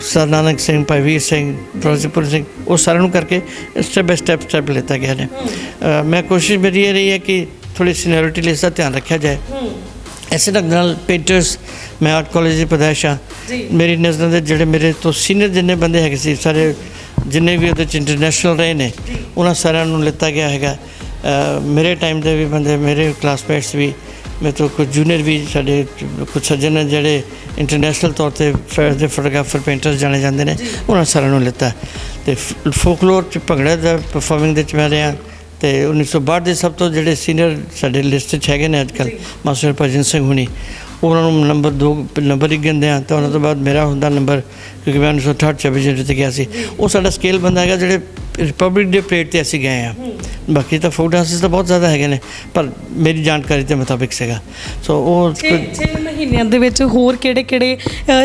ਸਰ ਨਾਨਕ ਸਿੰਘ, ਭਾਈ ਵੀਰ ਸਿੰਘ, ਫਿਰੋਜ਼ਪੁਰ ਸਿੰਘ, ਉਹ ਸਾਰਿਆਂ ਨੂੰ ਕਰਕੇ ਸਟੈਪ ਬਾਈ ਸਟੈਪ ਲਿੱਤਾ ਗਿਆ ਨੇ। ਮੈਂ ਕੋਸ਼ਿਸ਼ ਮੇਰੀ ਇਹ ਰਹੀ ਹੈ ਕਿ ਥੋੜ੍ਹੀ ਸੀਨੀਅਰਿਟੀ ਲਈ ਇਸ ਦਾ ਧਿਆਨ ਰੱਖਿਆ ਜਾਏ। ਇਸੇ ਢੰਗ ਨਾਲ ਪੇਂਟਰਸ, ਮੈਂ ਆਰਟ ਕਾਲਜ ਦੀ ਪੈਦਾਇਸ਼ ਹਾਂ। ਮੇਰੀ ਨਜ਼ਰਾਂ ਦੇ ਜਿਹੜੇ ਮੇਰੇ ਤੋਂ ਸੀਨੀਅਰ ਜਿੰਨੇ ਬੰਦੇ ਹੈਗੇ ਸੀ, ਸਾਰੇ ਜਿੰਨੇ ਵੀ ਉਹਦੇ 'ਚ ਇੰਟਰਨੈਸ਼ਨਲ ਰਹੇ ਨੇ, ਉਹਨਾਂ ਸਾਰਿਆਂ ਨੂੰ ਲਿੱਤਾ ਗਿਆ ਹੈਗਾ। ਮੇਰੇ ਟਾਈਮ ਦੇ ਵੀ ਬੰਦੇ, ਮੇਰੇ ਕਲਾਸਮੇਟਸ ਵੀ, ਮੇਰੇ ਤੋਂ ਕੁਝ ਜੂਨੀਅਰ ਵੀ, ਸਾਡੇ ਕੁਝ ਸੱਜਣ ਨੇ ਜਿਹੜੇ ਇੰਟਰਨੈਸ਼ਨਲ ਤੌਰ 'ਤੇ ਫੋਟੋਗ੍ਰਾਫਰ, ਪੇਂਟਰਸ ਜਾਣੇ ਜਾਂਦੇ ਨੇ, ਉਹਨਾਂ ਸਾਰਿਆਂ ਨੂੰ ਲਿੱਤਾ। ਅਤੇ ਫੋਕਲੋਰ 'ਚ ਭੰਗੜੇ ਦਾ ਪਰਫੋਰਮਿੰਗ ਦੇ 'ਚ ਮੈਂ ਰਿਹਾ। ਅਤੇ 1962 ਦੇ ਸਭ ਤੋਂ ਜਿਹੜੇ ਸੀਨੀਅਰ ਸਾਡੇ ਲਿਸਟ 'ਚ ਹੈਗੇ ਨੇ ਅੱਜ ਕੱਲ੍ਹ, ਮਾਸਟਰ ਭਜਨ ਸਿੰਘ ਹੁਣੀ, ਉਹਨਾਂ ਨੂੰ ਨੰਬਰ 2 ਨੰਬਰ 1 ਗਿਣਦੇ ਹਾਂ। ਤਾਂ ਉਹਨਾਂ ਤੋਂ ਬਾਅਦ ਮੇਰਾ ਹੁੰਦਾ ਨੰਬਰ, ਕਿਉਂਕਿ ਮੈਂ 1968 26 ਜਨਵਰੀ 'ਤੇ ਗਿਆ ਸੀ। ਉਹ ਸਾਡਾ ਸਕੇਲ ਬੰਦਾ ਹੈਗਾ ਜਿਹੜੇ ਰਿਪਬਲਿਕ ਡੇ ਪਰੇਡ 'ਤੇ ਅਸੀਂ ਗਏ ਹਾਂ। ਬਾਕੀ ਤਾਂ ਫੋਕ ਡਾਂਸਿਸ ਤਾਂ ਬਹੁਤ ਜ਼ਿਆਦਾ ਹੈਗੇ ਨੇ, ਪਰ ਮੇਰੀ ਜਾਣਕਾਰੀ ਦੇ ਮੁਤਾਬਿਕ ਸੀਗਾ। ਸੋ ਉਹ 6 ਮਹੀਨਿਆਂ ਦੇ ਵਿੱਚ ਹੋਰ ਕਿਹੜੇ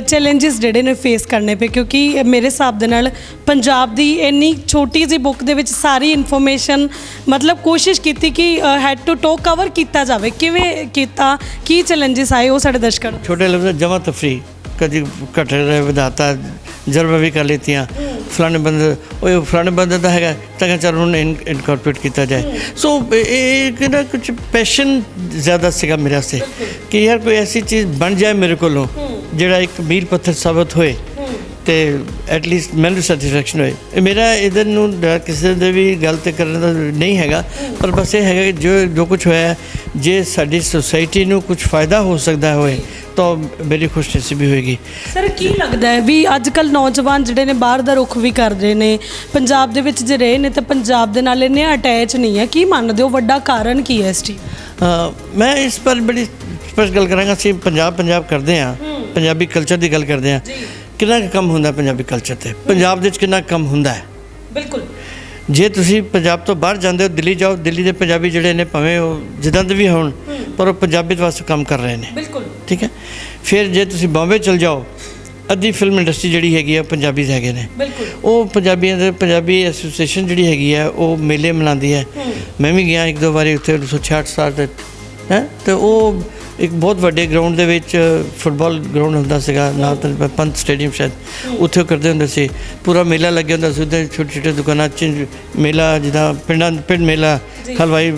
ਚੈਲੰਜਸ ਜਿਹੜੇ ਨੇ ਫੇਸ ਕਰਨੇ ਪਏ? ਕਿਉਂਕਿ ਮੇਰੇ ਹਿਸਾਬ ਦੇ ਨਾਲ ਪੰਜਾਬ ਦੀ ਇੰਨੀ ਛੋਟੀ ਜਿਹੀ ਬੁੱਕ ਦੇ ਵਿੱਚ ਸਾਰੀ ਇਨਫੋਰਮੇਸ਼ਨ, ਮਤਲਬ ਕੋਸ਼ਿਸ਼ ਕੀਤੀ ਕਿ ਹੈਡ ਟੂ ਟੋ ਕਵਰ ਕੀਤਾ ਜਾਵੇ। ਕਿਵੇਂ ਕੀਤਾ? ਕੀ ਚੈਲੰਜਸ ਆਏ ਉਹ ਸਾਡੇ ਦਰਸ਼ਕਾਂ ਨੂੰ? ਛੋਟੇ ਲਫ਼ਜ਼ ਜਮ੍ਹਾਂ ਤਫਰੀ, ਕਦੀ ਘੱਟ ਵਧਾਤਾ, ਜਰਬਾ ਵੀ ਕਰ ਲਿੱਤੀਆਂ। ਫਲਾਣੇ ਬੰਦੇ, ਉਹ ਫਲਾਣੇ ਬੰਦੇ ਦਾ ਹੈਗਾ ਤਾਂ ਚੱਲ ਉਹਨੂੰ ਇਨਕੋਰਪੋਰੇਟ ਕੀਤਾ ਜਾਏ। ਸੋ ਇਹ ਕਿਹੜਾ ਕੁਝ ਪੈਸ਼ਨ ਜ਼ਿਆਦਾ ਸੀਗਾ ਮੇਰੇ ਵਾਸਤੇ ਕਿ ਯਾਰ ਕੋਈ ਐਸੀ ਚੀਜ਼ ਬਣ ਜਾਏ ਮੇਰੇ ਕੋਲੋਂ ਜਿਹੜਾ ਇੱਕ ਮੀਲ ਪੱਥਰ ਸਾਬਤ ਹੋਏ, ਅਤੇ ਐਟਲੀਸਟ ਮੈਨੂੰ ਸੈਟੀਸਫੈਕਸ਼ਨ ਹੋਏ। ਮੇਰਾ ਇੱਧਰ ਨੂੰ ਕਿਸੇ ਦੇ ਵੀ ਗੱਲ 'ਤੇ ਕਰਨ ਦਾ ਨਹੀਂ ਹੈਗਾ, ਪਰ ਬਸ ਇਹ ਹੈਗਾ ਕਿ ਜੋ ਕੁਛ ਹੋਇਆ ਜੇ ਸਾਡੀ ਸੁਸਾਇਟੀ ਨੂੰ ਕੁਝ ਫਾਇਦਾ ਹੋ ਸਕਦਾ ਹੋਏ ਤਾਂ ਮੇਰੀ ਖੁਸ਼ਨਸੀਬੀ ਹੋਏਗੀ। ਸਰ ਕੀ ਲੱਗਦਾ ਹੈ ਵੀ ਅੱਜ ਕੱਲ੍ਹ ਨੌਜਵਾਨ ਜਿਹੜੇ ਨੇ ਬਾਹਰ ਦਾ ਰੁੱਖ ਵੀ ਕਰ ਰਹੇ ਨੇ, ਪੰਜਾਬ ਦੇ ਵਿੱਚ ਜੇ ਰਹੇ ਨੇ ਤਾਂ ਪੰਜਾਬ ਦੇ ਨਾਲ ਇੰਨੇ ਅਟੈਚ ਨਹੀਂ ਹੈ, ਕੀ ਮੰਨਦੇ ਹੋ ਵੱਡਾ ਕਾਰਨ ਕੀ ਹੈ ਇਸ ਚੀਜ਼? ਮੈਂ ਇਸ ਪਰ ਬੜੀ ਸਪਸ਼ਟ ਗੱਲ ਕਰਾਂਗਾ। ਅਸੀਂ ਪੰਜਾਬ ਕਰਦੇ ਹਾਂ, ਪੰਜਾਬੀ ਕਲਚਰ ਦੀ ਗੱਲ ਕਰਦੇ ਹਾਂ। ਕਿੰਨਾ ਕੁ ਕੰਮ ਹੁੰਦਾ ਪੰਜਾਬੀ ਕਲਚਰ 'ਤੇ, ਪੰਜਾਬ ਦੇ ਵਿੱਚ ਕਿੰਨਾ ਕੰਮ ਹੁੰਦਾ ਹੈ? ਬਿਲਕੁਲ। ਜੇ ਤੁਸੀਂ ਪੰਜਾਬ ਤੋਂ ਬਾਹਰ ਜਾਂਦੇ ਹੋ, ਦਿੱਲੀ ਜਾਓ, ਦਿੱਲੀ ਦੇ ਪੰਜਾਬੀ ਜਿਹੜੇ ਨੇ ਭਾਵੇਂ ਉਹ ਜਿੱਦਾਂ ਦੇ ਵੀ ਹੋਣ, ਪਰ ਉਹ ਪੰਜਾਬੀ ਵਾਸਤੇ ਕੰਮ ਕਰ ਰਹੇ ਨੇ। ਬਿਲਕੁਲ ਠੀਕ ਹੈ। ਫਿਰ ਜੇ ਤੁਸੀਂ ਬੰਬੇ ਚਲ ਜਾਓ, ਅੱਧੀ ਫਿਲਮ ਇੰਡਸਟਰੀ ਜਿਹੜੀ ਹੈਗੀ ਆ ਪੰਜਾਬੀ ਹੈਗੇ ਨੇ। ਬਿਲਕੁਲ। ਉਹ ਪੰਜਾਬੀਆਂ ਦੇ ਪੰਜਾਬੀ ਐਸੋਸੀਏਸ਼ਨ ਜਿਹੜੀ ਹੈਗੀ ਆ ਉਹ ਮੇਲੇ ਮਨਾਉਂਦੀ ਹੈ। ਮੈਂ ਵੀ ਗਿਆ 1-2 ਵਾਰੀ ਉੱਥੇ 1966 ਦੇ ਹੈ। ਅਤੇ ਉਹ ਇੱਕ ਬਹੁਤ ਵੱਡੇ ਗਰਾਊਂਡ ਦੇ ਵਿੱਚ ਫੁੱਟਬਾਲ ਗਰਾਊਂਡ ਹੁੰਦਾ ਸੀਗਾ, ਨਾਲ ਤਾਂ ਪੰਤ ਸਟੇਡੀਅਮ ਸ਼ਾਇਦ, ਉੱਥੇ ਉਹ ਕਰਦੇ ਹੁੰਦੇ ਸੀ। ਪੂਰਾ ਮੇਲਾ ਲੱਗਿਆ ਹੁੰਦਾ ਸੀ, ਉੱਥੇ ਛੋਟੇ ਛੋਟੇ ਦੁਕਾਨਾਂ 'ਚ ਮੇਲਾ, ਜਿੱਦਾਂ ਪਿੰਡ ਮੇਲਾ, ਹਲਵਾਈ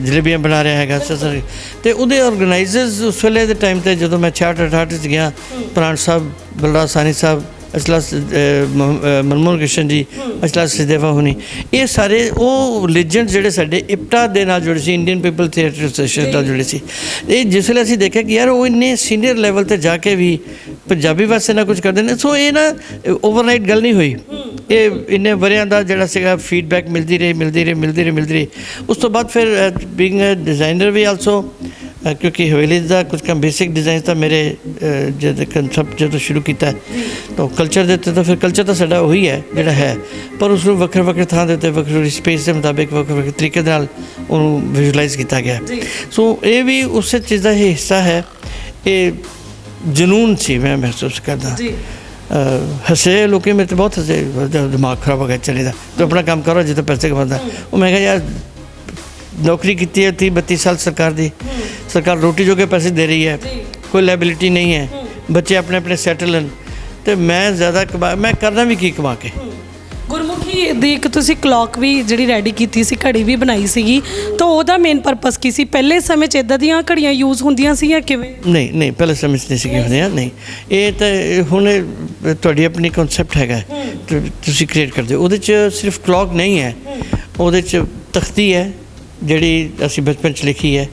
ਜਲੇਬੀਆਂ ਬਣਾ ਰਿਹਾ ਹੈਗਾ ਸਰ। ਅਤੇ ਉਹਦੇ ਔਰਗੇਨਾਈਜ਼ਰਸ ਉਸ ਵੇਲੇ ਦੇ ਟਾਈਮ 'ਤੇ ਜਦੋਂ ਮੈਂ 66-68 'ਚ ਗਿਆ, ਪ੍ਰਾਣ ਸਾਹਿਬ, ਬਲਰਾਜ ਸਾਨੀ ਸਾਹਿਬ, ਅਜਲਾਸ ਮਨਮੋਹਨ ਕ੍ਰਿਸ਼ਨ ਜੀ, ਅਜਲਾਸ ਸਚਦੇਵਾ ਹੋਣੀ, ਇਹ ਸਾਰੇ ਉਹ ਲੀਜੈਂਡ ਜਿਹੜੇ ਸਾਡੇ ਇਪਟਾ ਦੇ ਨਾਲ ਜੁੜੇ ਸੀ, ਇੰਡੀਅਨ ਪੀਪਲ ਥੀਏਟਰ ਐਸੋਸੀਏਸ਼ਨ ਨਾਲ ਜੁੜੇ ਸੀ। ਇਹ ਜਿਸ ਵੇਲੇ ਅਸੀਂ ਦੇਖਿਆ ਕਿ ਯਾਰ ਉਹ ਇੰਨੇ ਸੀਨੀਅਰ ਲੈਵਲ 'ਤੇ ਜਾ ਕੇ ਵੀ ਪੰਜਾਬੀ ਵਾਸਤੇ ਨਾ ਕੁਝ ਕਰਦੇ ਨੇ। ਸੋ ਇਹ ਨਾ ਓਵਰਨਾਈਟ ਗੱਲ ਨਹੀਂ ਹੋਈ, ਇਹ ਇੰਨੇ ਵਰਿਆਂ ਦਾ ਜਿਹੜਾ ਸੀਗਾ ਫੀਡਬੈਕ ਮਿਲਦੀ ਰਹੀ। ਉਸ ਤੋਂ ਬਾਅਦ ਫਿਰ ਬੀਇੰਗ ਅ ਡਿਜ਼ਾਈਨਰ ਵੀ ਆਲਸੋ, ਕਿਉਂਕਿ ਹਵੇਲੀ ਦਾ ਕੁਝ ਕੰਮ ਬੇਸਿਕ ਡਿਜ਼ਾਈਨ ਤਾਂ ਮੇਰੇ ਜਦ ਕਨਸੈਪਟ ਜਦੋਂ ਸ਼ੁਰੂ ਕੀਤਾ ਤਾਂ ਕਲਚਰ ਦੇ ਉੱਤੇ, ਤਾਂ ਫਿਰ ਕਲਚਰ ਤਾਂ ਸਾਡਾ ਉਹੀ ਹੈ ਜਿਹੜਾ ਹੈ, ਪਰ ਉਸ ਨੂੰ ਵੱਖਰੇ ਥਾਂ ਦੇ ਉੱਤੇ ਵੱਖਰੀ ਸਪੇਸ ਦੇ ਮੁਤਾਬਿਕ ਵੱਖਰੇ ਤਰੀਕੇ ਦੇ ਨਾਲ ਉਹਨੂੰ ਵਿਜ਼ੂਅਲਾਈਜ਼ ਕੀਤਾ ਗਿਆ। ਸੋ ਇਹ ਵੀ ਉਸੇ ਚੀਜ਼ ਦਾ ਹੀ ਹਿੱਸਾ ਹੈ। ਇਹ ਜਨੂੰਨ ਸੀ, ਮੈਂ ਮਹਿਸੂਸ ਕਰਦਾ। ਹੱਸੇ ਲੋਕ ਮੇਰੇ 'ਤੇ ਬਹੁਤ ਹੱਸੇ, ਦਿਮਾਗ ਖਰਾਬ ਹੋ ਗਿਆ, ਚਲੇ ਦਾ ਤੂੰ ਆਪਣਾ ਕੰਮ ਕਰੋ ਜਿੱਥੇ ਪੈਸੇ ਕਮਾਉਂਦਾ। ਉਹ ਮੈਂ ਕਿਹਾ ਯਾਰ ਨੌਕਰੀ ਕੀਤੀ ਹੈ 30-32 ਸਾਲ ਸਰਕਾਰ ਦੀ, ਸਰਕਾਰ ਰੋਟੀ ਜੋਗੇ ਪੈਸੇ ਦੇ ਰਹੀ ਹੈ, ਕੋਈ ਲਾਇਬਿਲਿਟੀ ਨਹੀਂ ਹੈ, ਬੱਚੇ ਆਪਣੇ ਸੈਟਲ ਹਨ, ਅਤੇ ਮੈਂ ਜ਼ਿਆਦਾ ਮੈਂ ਕਰਨਾ ਵੀ ਕੀ ਕਮਾ ਕੇ। ਗੁਰਮੁਖੀ ਦੀ ਇੱਕ ਤੁਸੀਂ ਕਲੌਕ ਵੀ ਜਿਹੜੀ ਰੈਡੀ ਕੀਤੀ ਸੀ, ਘੜੀ ਵੀ ਬਣਾਈ ਸੀਗੀ, ਤਾਂ ਉਹਦਾ ਮੇਨ ਪਰਪਸ ਕੀ ਸੀ? ਪਹਿਲੇ ਸਮੇਂ 'ਚ ਇੱਦਾਂ ਦੀਆਂ ਘੜੀਆਂ ਯੂਜ਼ ਹੁੰਦੀਆਂ ਸੀ ਜਾਂ ਕਿਵੇਂ? ਨਹੀਂ, ਪਹਿਲੇ ਸਮੇਂ 'ਚ ਨਹੀਂ ਸੀਗੀਆਂ ਹੁੰਦੀਆਂ। ਨਹੀਂ, ਇਹ ਤਾਂ ਹੁਣ ਤੁਹਾਡੀ ਆਪਣੀ ਕਨਸੈਪਟ ਹੈਗਾ, ਤੁਸੀਂ ਕ੍ਰੀਏਟ ਕਰਦੇ ਹੋ। ਉਹਦੇ 'ਚ ਸਿਰਫ ਕਲੌਕ ਨਹੀਂ ਹੈ, ਉਹਦੇ 'ਚ ਤਖਤੀ ਹੈ ਜਿਹੜੀ ਅਸੀਂ ਬਚਪਨ 'ਚ ਲਿਖੀ ਹੈ,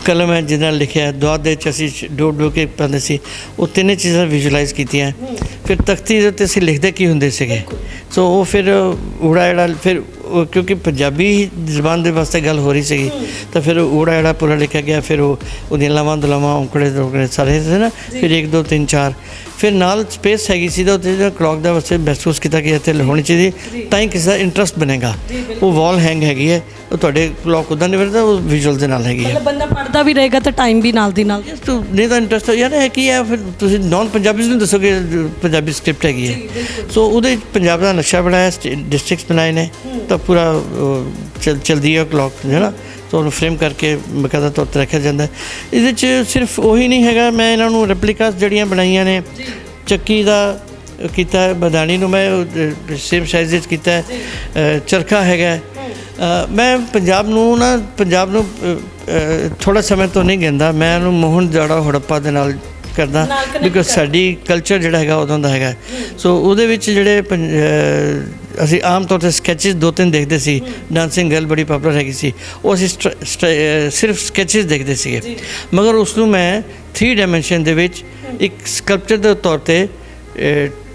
ਕਲਮ ਹੈ ਜਿਹਦੇ ਨਾਲ ਲਿਖਿਆ, ਦੁਆਤ ਦੇ 'ਚ ਅਸੀਂ ਡੋ ਕੇ ਪਾਉਂਦੇ ਸੀ। ਉਹ ਤਿੰਨੇ ਚੀਜ਼ਾਂ ਵਿਜ਼ੂਅਲਾਈਜ਼ ਕੀਤੀਆਂ। ਫਿਰ ਤਖਤੀ ਦੇ ਉੱਤੇ ਅਸੀਂ ਲਿਖਦੇ ਕੀ ਹੁੰਦੇ ਸੀਗੇ। ਸੋ ਉਹ ਫਿਰ ਊੜਾ ਐੜਾ, ਫਿਰ ਕਿਉਂਕਿ ਪੰਜਾਬੀ ਜ਼ਬਾਨ ਦੇ ਵਾਸਤੇ ਗੱਲ ਹੋ ਰਹੀ ਸੀਗੀ, ਤਾਂ ਫਿਰ ਊੜਾ ਐੜਾ ਪੂਰਾ ਲਿਖਿਆ ਗਿਆ। ਫਿਰ ਉਹਦੀਆਂ ਲਾਵਾਂ ਦੁਲਾਵਾਂ ਔਂਕੜੇ ਸਾਰੇ ਸੀ ਨਾ। ਫਿਰ 1 2 3 4, ਫਿਰ ਨਾਲ ਸਪੇਸ ਹੈਗੀ ਸੀ ਤਾਂ ਉੱਥੇ ਕਲੌਕ ਦਾ ਵਾਸਤੇ ਮਹਿਸੂਸ ਕੀਤਾ ਕਿ ਇੱਥੇ ਹੋਣੀ ਚਾਹੀਦੀ, ਤਾਂ ਹੀ ਕਿਸੇ ਦਾ ਇੰਟਰਸਟ ਬਣੇਗਾ। ਉਹ ਵਾਲ ਹੈਂਗ ਹੈਗੀ ਹੈ, ਉਹ ਤੁਹਾਡੇ ਕਲੌਕ ਉੱਦਾਂ ਨਹੀਂ ਬਣਦਾ, ਉਹ ਵਿਜ਼ੂਅਲ ਦੇ ਨਾਲ ਹੈਗੀ ਹੈ। ਬੰਦਾ ਪੜ੍ਹਦਾ ਵੀ ਰਹੇਗਾ ਤਾਂ ਟਾਈਮ ਵੀ ਨਾਲ ਦੀ ਨਾਲ। ਨਹੀਂ ਤਾਂ ਇੰਟਰਸਟ ਯਾਰ ਹੈ ਕੀ ਹੈ, ਫਿਰ ਤੁਸੀਂ ਨੌਨ ਪੰਜਾਬੀਜ਼ ਨੂੰ ਦੱਸੋਗੇ ਪੰਜਾਬੀ ਸਕ੍ਰਿਪਟ ਹੈਗੀ ਹੈ। ਸੋ ਉਹਦੇ ਪੰਜਾਬ ਦਾ ਨਕਸ਼ਾ ਬਣਾਇਆ, ਡਿਸਟ੍ਰਿਕਟਸ ਬਣਾਏ ਨੇ, ਤਾਂ ਪੂਰਾ ਚਲਦੀ ਹੈ ਕਲੌਕ ਹੈ ਨਾ। ਤਾਂ ਉਹਨੂੰ ਫਰੇਮ ਕਰਕੇ ਬਕਾਇਦਾ ਤੌਰ 'ਤੇ ਰੱਖਿਆ ਜਾਂਦਾ। ਇਹਦੇ 'ਚ ਸਿਰਫ ਉਹੀ ਨਹੀਂ ਹੈਗਾ, ਮੈਂ ਇਹਨਾਂ ਨੂੰ ਰੈਪਲੀਕਾਸ ਜਿਹੜੀਆਂ ਬਣਾਈਆਂ ਨੇ, ਚੱਕੀ ਦਾ ਕੀਤਾ, ਬਦਾਨੀ ਨੂੰ ਮੈਂ ਸੇਮ ਸਾਈਜ਼ ਵਿੱਚ ਕੀਤਾ, ਚਰਖਾ ਹੈਗਾ। ਮੈਂ ਪੰਜਾਬ ਨੂੰ ਥੋੜ੍ਹਾ ਸਮੇਂ ਤੋਂ ਨਹੀਂ ਕਹਿੰਦਾ, ਮੈਂ ਇਹਨੂੰ ਮੋਹਨ ਜਾੜਾ ਹੜੱਪਾ ਦੇ ਨਾਲ ਕਰਦਾ, ਬਿਕੋਜ਼ ਸਾਡੀ ਕਲਚਰ ਜਿਹੜਾ ਹੈਗਾ ਉਦੋਂ ਦਾ ਹੈਗਾ। ਸੋ ਉਹਦੇ ਵਿੱਚ ਜਿਹੜੇ ਅਸੀਂ ਆਮ ਤੌਰ 'ਤੇ ਸਕੈਚਿਸ 2-3 ਦੇਖਦੇ ਸੀ। ਡਾਂਸਿੰਗ ਗਰਲ ਬੜੀ ਪਾਪੂਲਰ ਹੈਗੀ ਸੀ, ਉਹ ਅਸੀਂ ਸਿਰਫ ਸਕੈਚਿਸ ਦੇਖਦੇ ਸੀਗੇ, ਮਗਰ ਉਸ ਨੂੰ ਮੈਂ 3 ਡਾਇਮੈਂਸ਼ਨ ਦੇ ਵਿੱਚ ਇੱਕ ਸਕਲਪਚਰ ਦੇ ਤੌਰ 'ਤੇ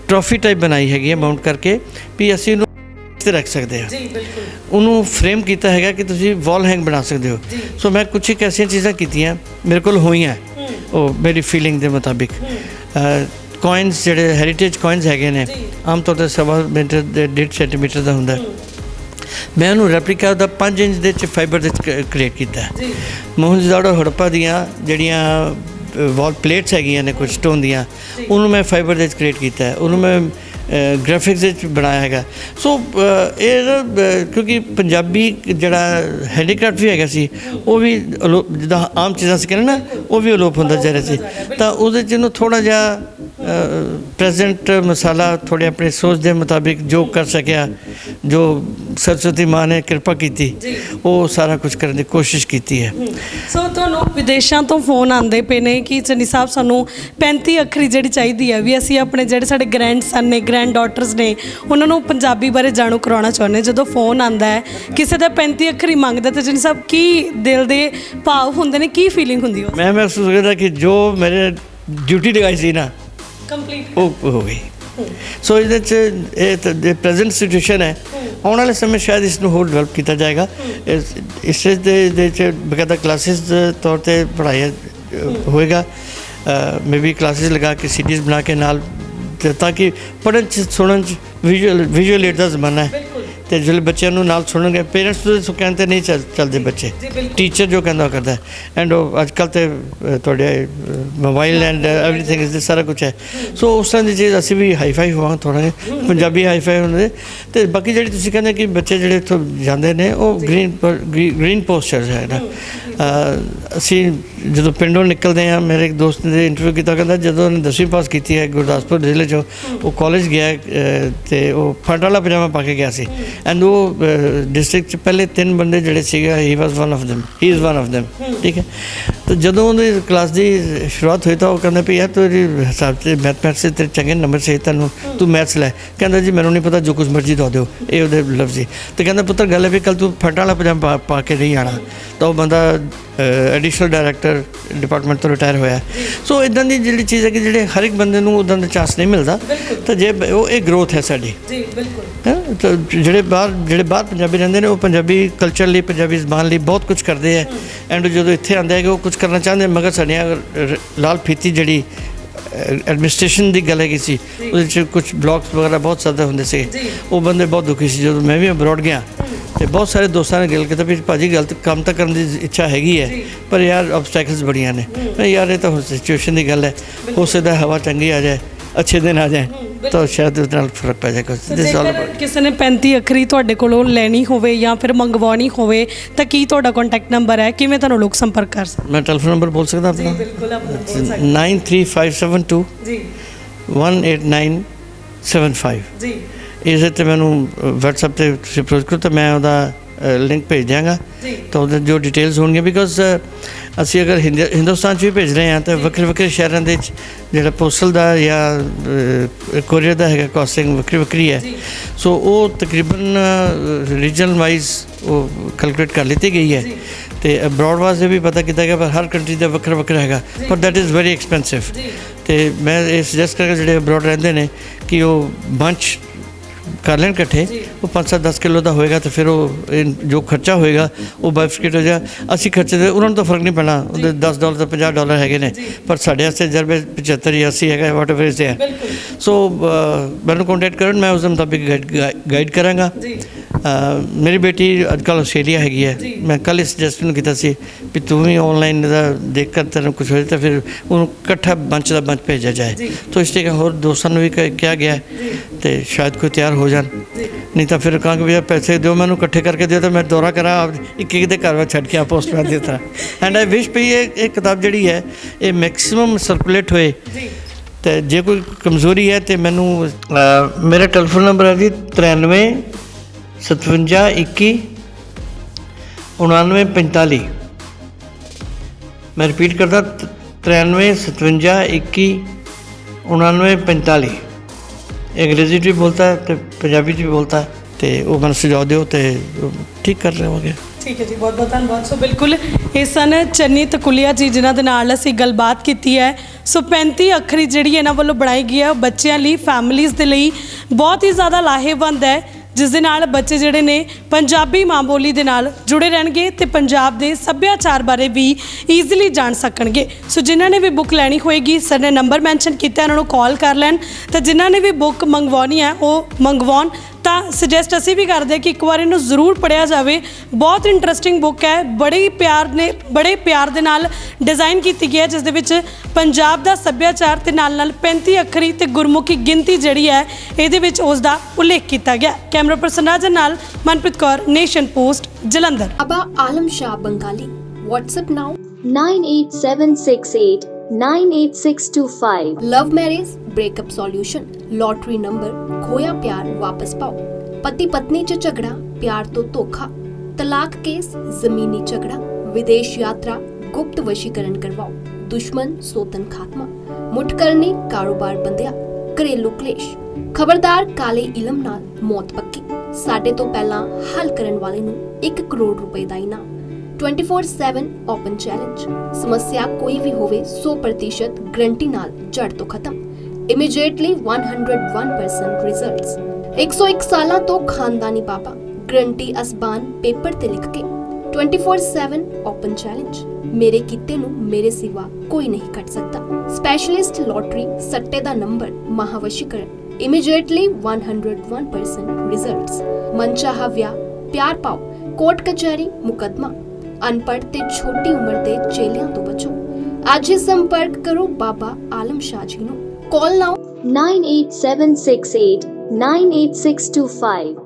ਟਰੋਫੀ ਟਾਈਪ ਬਣਾਈ ਹੈਗੀ ਹੈ, ਮਾਊਂਟ ਕਰਕੇ, ਵੀ ਅਸੀਂ ਉਹਨੂੰ ਤੇ ਰੱਖ ਸਕਦੇ ਹਾਂ। ਉਹਨੂੰ ਫਰੇਮ ਕੀਤਾ ਹੈਗਾ ਕਿ ਤੁਸੀਂ ਵਾਲ ਹੈਂਗ ਬਣਾ ਸਕਦੇ ਹੋ। ਸੋ ਮੈਂ ਕੁਛ ਇੱਕ ਐਸੀਆਂ ਚੀਜ਼ਾਂ ਕੀਤੀਆਂ ਮੇਰੇ ਕੋਲ ਹੋਈਆਂ, ਉਹ ਮੇਰੀ ਫੀਲਿੰਗ ਦੇ ਮੁਤਾਬਿਕ। ਕੋਇਨਸ ਜਿਹੜੇ ਹੈਰੀਟੇਜ ਕੋਇਨਸ ਹੈਗੇ ਨੇ, ਆਮ ਤੌਰ 'ਤੇ 1.25 ਮੀਟਰ ਦੇ 1.5 ਸੈਂਟੀਮੀਟਰ ਦਾ ਹੁੰਦਾ, ਮੈਂ ਉਹਨੂੰ ਰੈਪਲੀਕਾ ਦਾ 5 ਇੰਚ ਦੇ 'ਚ ਫਾਈਬਰ ਦੇ ਕ੍ਰੀਏਟ ਕੀਤਾ। ਮੋਹਨਜੋਦੜੋ ਹੜੱਪਾ ਦੀਆਂ ਜਿਹੜੀਆਂ ਵਾਲ ਪਲੇਟਸ ਹੈਗੀਆਂ ਨੇ ਕੁਝ ਸਟੋਨ ਦੀਆਂ, ਉਹਨੂੰ ਮੈਂ ਫਾਈਬਰ ਦੇ 'ਚ ਕ੍ਰੀਏਟ ਕੀਤਾ, ਉਹਨੂੰ ਮੈਂ ਗ੍ਰਾਫਿਕਸ ਵਿੱਚ ਬਣਾਇਆ ਹੈਗਾ। ਸੋ ਇਹ ਕਿਉਂਕਿ ਪੰਜਾਬੀ ਜਿਹੜਾ ਹੈਂਡੀਕ੍ਰਾਫਟ ਵੀ ਹੈਗਾ ਸੀ, ਉਹ ਵੀ ਜਿੱਦਾਂ ਆਮ ਚੀਜ਼ਾਂ ਸੀ ਕਹਿੰਦੇ ਨਾ, ਉਹ ਵੀ ਅਲੋਪ ਹੁੰਦਾ ਜਾ ਰਿਹਾ ਸੀ, ਤਾਂ ਉਹਦੇ 'ਚ ਇਹਨੂੰ ਥੋੜ੍ਹਾ ਜਿਹਾ ਪ੍ਰੈਜ਼ੈਂਟ ਮਸਾਲਾ ਥੋੜ੍ਹੇ ਆਪਣੇ ਸੋਚ ਦੇ ਮੁਤਾਬਿਕ ਜੋ ਕਰ ਸਕਿਆ, ਜੋ ਸਰਸਵਤੀ ਮਾਂ ਨੇ ਕਿਰਪਾ ਕੀਤੀ, ਉਹ ਸਾਰਾ ਕੁਝ ਕਰਨ ਦੀ ਕੋਸ਼ਿਸ਼ ਕੀਤੀ ਹੈ। ਸੋ ਤੁਹਾਨੂੰ ਵਿਦੇਸ਼ਾਂ ਤੋਂ ਫੋਨ ਆਉਂਦੇ ਪਏ ਨੇ ਕਿ ਚੰਨੀ ਸਾਹਿਬ ਸਾਨੂੰ 35 ਅੱਖਰੀ ਜਿਹੜੀ ਚਾਹੀਦੀ ਹੈ, ਵੀ ਅਸੀਂ ਆਪਣੇ ਜਿਹੜੇ ਸਾਡੇ ਗ੍ਰੈਂਡ ਸਨ ਨੇ, ਗ੍ਰੈਂਡ ਡਾਟਰਸ ਨੇ, ਉਹਨਾਂ ਨੂੰ ਪੰਜਾਬੀ ਬਾਰੇ ਜਾਣੂ ਕਰਾਉਣਾ ਚਾਹੁੰਦੇ। ਜਦੋਂ ਫੋਨ ਆਉਂਦਾ ਹੈ ਕਿਸੇ ਦਾ 35 ਅੱਖਰੀ ਮੰਗਦਾ, ਤਾਂ ਚੰਨੀ ਸਾਹਿਬ ਕੀ ਦਿਲ ਦੇ ਭਾਵ ਹੁੰਦੇ ਨੇ, ਕੀ ਫੀਲਿੰਗ ਹੁੰਦੀ ਹੈ? ਮੈਂ ਮਹਿਸੂਸ ਕਰਦਾ ਕਿ ਜੋ ਮੇਰੇ ਡਿਊਟੀ ਲਗਾਈ ਸੀ ਨਾ, ਕੰਪਲੀਟ ਉਹ ਹੋ ਗਈ। ਸੋ ਇਹਦੇ 'ਚ ਇਹ ਪ੍ਰੈਜ਼ੈਂਟ ਸਿਚੁਏਸ਼ਨ ਹੈ। ਆਉਣ ਵਾਲੇ ਸਮੇਂ ਸ਼ਾਇਦ ਇਸ ਨੂੰ ਹੋਰ ਡਿਵੈਲਪ ਕੀਤਾ ਜਾਏਗਾ। ਇਸ ਦੇ 'ਚ ਬਕਾਇਦਾ ਕਲਾਸਿਸ ਦੇ ਤੌਰ 'ਤੇ ਪੜ੍ਹਾਇਆ ਹੋਏਗਾ। ਮੇਬੀ ਕਲਾਸਿਸ ਲਗਾ ਕੇ ਸੀਰੀਜ਼ ਬਣਾ ਕੇ ਨਾਲ, ਤਾਂ ਕਿ ਪੜ੍ਹਨ 'ਚ ਸੁਣਨ 'ਚ ਵਿਜ਼ੂਅਲ ਏਡ ਦਾ ਜ਼ਮਾਨਾ ਹੈ, ਅਤੇ ਜਿਹੜੇ ਬੱਚਿਆਂ ਨੂੰ ਨਾਲ ਸੁਣਨਗੇ, ਪੇਰੈਂਟਸ ਤੋਂ ਕਹਿਣ 'ਤੇ ਨਹੀਂ ਚੱਲਦੇ ਬੱਚੇ, ਟੀਚਰ ਜੋ ਕਹਿੰਦਾ ਉਹ ਕਰਦਾ। ਐਂਡ ਉਹ ਅੱਜ ਕੱਲ੍ਹ ਤਾਂ ਤੁਹਾਡੇ ਮੋਬਾਈਲ ਐਂਡ ਐਵਰੀਥਿੰਗ ਇਸ ਸਾਰਾ ਕੁਛ ਹੈ। ਸੋ ਉਸ ਤਰ੍ਹਾਂ ਦੀ ਚੀਜ਼ ਅਸੀਂ ਵੀ ਹਾਈਫਾਈ ਹੋਵਾਂ, ਥੋੜ੍ਹਾ ਜਿਹਾ ਪੰਜਾਬੀ ਹਾਈਫਾਈ ਹੁੰਦੇ। ਅਤੇ ਬਾਕੀ ਜਿਹੜੀ ਤੁਸੀਂ ਕਹਿੰਦੇ ਕਿ ਬੱਚੇ ਜਿਹੜੇ ਇੱਥੋਂ ਜਾਂਦੇ ਨੇ, ਉਹ ਗ੍ਰੀਨ ਪੋਸਚਰਸ ਹੈ ਨਾ। ਅਸੀਂ ਜਦੋਂ ਪਿੰਡੋਂ ਨਿਕਲਦੇ ਹਾਂ, ਮੇਰੇ ਇੱਕ ਦੋਸਤ ਨੇ ਇੰਟਰਵਿਊ ਕੀਤਾ, ਕਹਿੰਦਾ ਜਦੋਂ ਉਹਨੇ 10ਵੀਂ ਪਾਸ ਕੀਤੀ ਹੈ ਗੁਰਦਾਸਪੁਰ ਜ਼ਿਲ੍ਹੇ 'ਚੋਂ, ਉਹ ਕਾਲਜ ਗਿਆ ਅਤੇ ਉਹ ਫੰਡ ਵਾਲਾ ਪਜਾਮਾ ਪਾ ਕੇ ਗਿਆ ਸੀ। ਐਂਡ ਉਹ ਡਿਸਟ੍ਰਿਕਟ 'ਚ ਪਹਿਲੇ 3 ਬੰਦੇ ਜਿਹੜੇ ਸੀਗੇ, ਹੀ ਇਜ਼ ਵਨ ਆਫ ਦੈਮ। ਠੀਕ ਹੈ। ਤਾਂ ਜਦੋਂ ਉਹਦੀ ਕਲਾਸ ਦੀ ਸ਼ੁਰੂਆਤ ਹੋਈ ਤਾਂ ਉਹ ਕਹਿੰਦਾ ਵੀ ਯਾਰ ਤੇਰੇ ਹਿਸਾਬ 'ਚ ਮੈਥਮੈਟਿਕਸ 'ਚ ਤੇਰੇ ਚੰਗੇ ਨੰਬਰ ਸੀ, ਤੂੰ ਮੈਥਸ ਲੈ। ਕਹਿੰਦਾ ਜੀ ਮੈਨੂੰ ਨਹੀਂ ਪਤਾ, ਜੋ ਕੁਛ ਮਰਜ਼ੀ ਦਵਾ ਦਿਓ। ਇਹ ਉਹਦੇ ਲਫ਼ਜ਼ ਸੀ। ਅਤੇ ਕਹਿੰਦਾ ਪੁੱਤਰ ਗੱਲ ਹੈ ਵੀ ਕੱਲ੍ਹ ਤੂੰ ਫੰਡ ਵਾਲਾ ਪਜਾਮਾ ਪਾ ਕੇ ਨਹੀਂ ਆਉਣਾ। ਤਾਂ ਉਹ ਬੰਦਾ ਐਡੀਸ਼ਨਲ ਡਾਇਰੈਕਟਰ ਡਿਪਾਰਟਮੈਂਟ ਤੋਂ ਰਿਟਾਇਰ ਹੋਇਆ। ਸੋ ਇੱਦਾਂ ਦੀ ਜਿਹੜੀ ਚੀਜ਼ ਹੈ ਕਿ ਜਿਹੜੇ ਹਰ ਇੱਕ ਬੰਦੇ ਨੂੰ ਉੱਦਾਂ ਦਾ ਚਾਂਸ ਨਹੀਂ ਮਿਲਦਾ। ਤਾਂ ਜੇ ਉਹ ਇਹ ਗਰੋਥ ਹੈ ਸਾਡੀ। ਜੀ ਬਿਲਕੁਲ। ਤਾਂ ਜਿਹੜੇ ਬਾਹਰ ਪੰਜਾਬੀ ਰਹਿੰਦੇ ਨੇ, ਉਹ ਪੰਜਾਬੀ ਕਲਚਰ ਲਈ, ਪੰਜਾਬੀ ਜ਼ਬਾਨ ਲਈ ਬਹੁਤ ਕੁਝ ਕਰਦੇ ਹੈ। ਐਂਡ ਜਦੋਂ ਇੱਥੇ ਆਉਂਦੇ ਹੈ ਕਿ ਉਹ ਕੁਝ ਕਰਨਾ ਚਾਹੁੰਦੇ, ਮਗਰ ਸਾਡੀਆਂ ਲਾਲ ਫੀਤੀ ਜਿਹੜੀ ਐਡਮਿਨਿਸਟ੍ਰੇਸ਼ਨ ਦੀ ਗੱਲ ਹੈਗੀ ਸੀ, ਉਹਦੇ 'ਚ ਕੁਝ ਬਲੌਕਸ ਵਗੈਰਾ ਬਹੁਤ ਜ਼ਿਆਦਾ ਹੁੰਦੇ ਸੀ। ਉਹ ਬੰਦੇ ਬਹੁਤ ਦੁਖੀ ਸੀ। ਜਦੋਂ ਮੈਂ ਵੀ ਅਬਰੋਡ ਗਿਆ ਅਤੇ ਬਹੁਤ ਸਾਰੇ ਦੋਸਤਾਂ ਨੇ ਗੱਲ ਕੀਤਾ ਵੀ ਭਾਜੀ ਗਲਤ ਕੰਮ ਤਾਂ ਕਰਨ ਦੀ ਇੱਛਾ ਹੈਗੀ ਹੈ, ਪਰ ਯਾਰ ਆਬਸਟੈਕਲਸ ਬੜੀਆਂ ਨੇ। ਯਾਰ ਇਹ ਤਾਂ ਸਿਚੁਏਸ਼ਨ ਦੀ ਗੱਲ ਹੈ, ਹੋ ਸਕਦਾ ਹਵਾ ਚੰਗੀ ਆ ਜਾਏ, ਅੱਛੇ ਦਿਨ ਆ ਜਾਏ, ਤਾਂ ਸ਼ਾਇਦ ਉਹਦੇ ਨਾਲ ਫਰਕ ਪੈ ਜਾਏਗਾ। ਕਿਸੇ ਨੇ 35 ਅੱਖਰੀ ਤੁਹਾਡੇ ਕੋਲੋਂ ਲੈਣੀ ਹੋਵੇ ਜਾਂ ਫਿਰ ਮੰਗਵਾਉਣੀ ਹੋਵੇ, ਤਾਂ ਕੀ ਤੁਹਾਡਾ ਕੰਟੈਕਟ ਨੰਬਰ ਹੈ, ਕਿਵੇਂ ਤੁਹਾਨੂੰ ਲੋਕ ਸੰਪਰਕ ਕਰ ਸਕਦੇ? ਮੈਂ ਟੈਲੀਫੋਨ ਨੰਬਰ ਬੋਲ ਸਕਦਾ ਆਪਣਾ? ਬਿਲਕੁਲ, ਆਪਣਾ 9357 ਜੀ 18975 ਜੀ। ਇਸ 'ਤੇ ਮੈਨੂੰ ਵਟਸਐਪ 'ਤੇ ਤੁਸੀਂ ਅਪਰੋਚ ਕਰੋ ਤਾਂ ਮੈਂ ਉਹਦਾ ਲਿੰਕ ਭੇਜ ਦਿਆਂਗਾ। ਤਾਂ ਉਹਦੇ ਜੋ ਡਿਟੇਲਸ ਹੋਣਗੀਆਂ, ਬਿਕੋਜ਼ ਅਸੀਂ ਅਗਰ ਹਿੰਦੁਸਤਾਨ 'ਚ ਵੀ ਭੇਜ ਰਹੇ ਹਾਂ ਤਾਂ ਵੱਖਰੇ ਸ਼ਹਿਰਾਂ ਦੇ ਵਿੱਚ ਜਿਹੜਾ ਪੋਸਟਲ ਦਾ ਜਾਂ ਕੋਰੀਅਰ ਦਾ ਹੈਗਾ ਕਾਸਟਿੰਗ ਵੱਖਰੀ ਹੈ। ਸੋ ਉਹ ਤਕਰੀਬਨ ਰੀਜਨਲ ਵਾਈਜ਼ ਉਹ ਕੈਲਕੂਲੇਟ ਕਰ ਲਿੱਤੀ ਗਈ ਹੈ। ਅਤੇ ਅਬਰੋਡ ਵਾਸਤੇ ਵੀ ਪਤਾ ਕੀਤਾ ਗਿਆ, ਪਰ ਹਰ ਕੰਟਰੀ ਦਾ ਵੱਖਰਾ ਹੈਗਾ, ਪਰ ਦੈਟ ਇਜ਼ ਵੈਰੀ ਐਕਸਪੈਂਸਿਵ। ਅਤੇ ਮੈਂ ਇਹ ਸੁਜੈਸਟ ਕਰਾਂਗਾ ਜਿਹੜੇ ਅਬਰੋਡ ਰਹਿੰਦੇ ਨੇ ਕਿ ਉਹ ਬੰਚ ਕਰ ਲੈਣ ਇਕੱਠੇ। ਉਹ 5-10 ਕਿਲੋ ਦਾ ਹੋਏਗਾ, ਤਾਂ ਫਿਰ ਉਹ ਜੋ ਖਰਚਾ ਹੋਏਗਾ ਉਹ ਬਾਈਫਿਕੇਟ ਹੋ ਜਾ। ਅਸੀਂ ਖਰਚੇ ਦੇ ਉਹਨਾਂ ਨੂੰ ਤਾਂ ਫਰਕ ਨਹੀਂ ਪੈਣਾ, ਉਹਦੇ $10 ਤਾਂ $50 ਹੈਗੇ ਨੇ, ਪਰ ਸਾਡੇ ਵਾਸਤੇ ਜਰਬੇ 75 ਜਾਂ 80 ਹੈਗਾ, ਵਾਟ ਐਵਰ ਇਜ਼ ਹੈ। ਸੋ ਮੈਨੂੰ ਕੰਟੈਕਟ ਕਰਨ, ਮੈਂ ਉਸ ਦੇ ਮੁਤਾਬਿਕ ਗਾਈਡ ਕਰਾਂਗਾ। ਮੇਰੀ ਬੇਟੀ ਅੱਜ ਕੱਲ੍ਹ ਆਸਟ੍ਰੇਲੀਆ ਹੈਗੀ ਹੈ। ਮੈਂ ਕੱਲ੍ਹ ਇਸ ਸੁਜੈਸਟ ਕੀਤਾ ਸੀ ਵੀ ਤੂੰ ਵੀ ਆਨਲਾਈਨ ਦਾ ਦੇਖ ਕਰ ਤੈਨੂੰ ਕੁਛ ਹੋਏ ਤਾਂ ਫਿਰ ਉਹਨੂੰ ਇਕੱਠਾ ਬੰਚ ਭੇਜਿਆ ਜਾਏ। ਤਾਂ ਇਸ ਲਈ ਹੋਰ ਦੋਸਤਾਂ ਨੂੰ ਵੀ ਕਿਹਾ ਗਿਆ, ਅਤੇ ਸ਼ਾਇਦ ਕੋਈ ਤਿਆਰ ਹੋ ਜਾਣ। ਨਹੀਂ ਤਾਂ ਫਿਰ ਕਹਾਂਗੇ ਵੀ ਪੈਸੇ ਦਿਓ, ਮੈਨੂੰ ਇਕੱਠੇ ਕਰਕੇ ਦਿਓ, ਤਾਂ ਮੈਂ ਦੌਰਾ ਕਰਾਂ ਇੱਕ ਦੇ ਘਰ ਵਿੱਚ ਛੱਡ ਕੇ ਆ ਪੋਸਟਮੈਨ ਦੀ ਤਰ੍ਹਾਂ। ਐਂਡ ਆਈ ਵਿਸ਼ ਵੀ ਇਹ ਕਿਤਾਬ ਜਿਹੜੀ ਹੈ ਇਹ ਮੈਕਸਿਮਮ ਸਰਕੂਲੇਟ ਹੋਏ। ਅਤੇ ਜੇ ਕੋਈ ਕਮਜ਼ੋਰੀ ਹੈ ਤਾਂ ਮੈਨੂੰ ਮੇਰਾ ਟੈਲੀਫੋਨ ਨੰਬਰ ਹੈ ਜੀ 93 57 21 99 45। ਮੈਂ ਰਿਪੀਟ ਕਰਦਾ 93 57 21 99 45। अंग्रेजी भी बोलता है तो पंजाबी भी बोलता है। तो वो मैं सुझाव दिओ तो ठीक कर रहे ਠੀਕ ਹੈ ਜੀ, ਬਹੁਤ ਬਹੁਤ ਧੰਨਵਾਦ। ਸੋ ਬਿਲਕੁਲ ਇਹ ਸਨ ਚੰਨੀ ਤਕੁਲੀਆ ਜੀ, ਜਿਨ੍ਹਾਂ ਦੇ ਨਾਲ ਅਸੀਂ ਗੱਲਬਾਤ ਕੀਤੀ ਹੈ। ਸੋ 35 ਅੱਖਰੀ ਜਿਹੜੀ ਇਹਨਾਂ ਵੱਲੋਂ ਬਣਾਈ ਗਈ ਹੈ, ਬੱਚਿਆਂ ਲਈ, ਫੈਮਲੀਜ਼ ਦੇ ਲਈ ਬਹੁਤ ਹੀ ਜ਼ਿਆਦਾ ਲਾਹੇਵੰਦ ਹੈ, ਜਿਸ ਦੇ ਨਾਲ ਬੱਚੇ ਜਿਹੜੇ ਨੇ ਪੰਜਾਬੀ ਮਾਂ ਬੋਲੀ ਦੇ ਨਾਲ ਜੁੜੇ ਰਹਿਣਗੇ ਅਤੇ ਪੰਜਾਬ ਦੇ ਸੱਭਿਆਚਾਰ ਬਾਰੇ ਵੀ ਈਜ਼ੀਲੀ ਜਾਣ ਸਕਣਗੇ। ਸੋ ਜਿਨ੍ਹਾਂ ਨੇ ਵੀ ਬੁੱਕ ਲੈਣੀ ਹੋਏਗੀ, ਸਰ ਨੇ ਨੰਬਰ ਮੈਂਸ਼ਨ ਕੀਤਾ, ਉਹਨਾਂ ਨੂੰ ਕਾਲ ਕਰ ਲੈਣ। ਤਾਂ ਜਿਨ੍ਹਾਂ ਨੇ ਵੀ ਬੁੱਕ ਮੰਗਵਾਉਣੀ ਹੈ ਉਹ ਮੰਗਵਾਉਣ। ਤਾਂ ਸੁਜੈਸਟ ਅਸੀਂ ਵੀ ਕਰਦੇ ਕਿ ਇੱਕ ਵਾਰ ਇਹਨੂੰ ਜ਼ਰੂਰ ਪੜ੍ਹਿਆ ਜਾਵੇ। ਬਹੁਤ ਇੰਟਰਸਟਿੰਗ ਬੁੱਕ ਹੈ, ਬੜੇ ਪਿਆਰ ਦੇ ਨਾਲ ਡਿਜ਼ਾਈਨ ਕੀਤੀ ਗਈ ਹੈ, ਜਿਸ ਦੇ ਵਿੱਚ ਪੰਜਾਬ ਦਾ ਸੱਭਿਆਚਾਰ ਅਤੇ ਨਾਲ 35 ਅੱਖਰੀ ਅਤੇ ਗੁਰਮੁਖੀ ਗਿਣਤੀ ਜਿਹੜੀ ਹੈ ਇਹਦੇ ਵਿੱਚ ਉਸ ਦਾ ਉਲੇਖ ਕੀਤਾ ਗਿਆ। कैमरा पर्सन राजन नाल मनप्रीत कौर, नेशन पोस्ट, जलंधर। अबा Alam Shah Bengali. WhatsApp now 98768 98625। Love marriage breakup solution, lottery number, खोया प्यार वापस पाओ, पति पत्नी च झगड़ा, प्यार तो धोखा, तलाक केस, जमीनी झगड़ा, विदेश यात्रा, गुप्त वशीकरण करवाओ, दुश्मन सोतन खात्मा, मुठ करनी, कारोबार बंदिया, घरेलू क्लेश, खबरदार काले इलम नाल मौत पक्की, साडे तो पहला हल करन वाले नूं 1 करोड़ रुपए दा इनाम, 24/7 ओपन चैलेंज, समस्या कोई भी होवे 100% गारंटी नाल जड़ तो खत्म, इमीडिएटली 101% रिजल्ट्स, 101 सालां तो खानदानी बाबा, गारंटी असबान पेपर ते लिख के, 24/7 ओपन चैलेंज, मेरे किते नूं मेरे सिवा कोई नहीं कट सकता, स्पेशलिस्ट लॉटरी, सट्टे दा नंबर, महावशीकरण, इमीडिएटली 101% रिजल्ट्स, मनचाहा व्याह, प्यार पाओ, कोर्ट कचहरी, मुकदमा, अनपढ़ ते छोटी उम्र दे चेलियां तो बचो। आज ही संपर्क करो बाबा आलम शाह जी नूं। Call now 98768 98625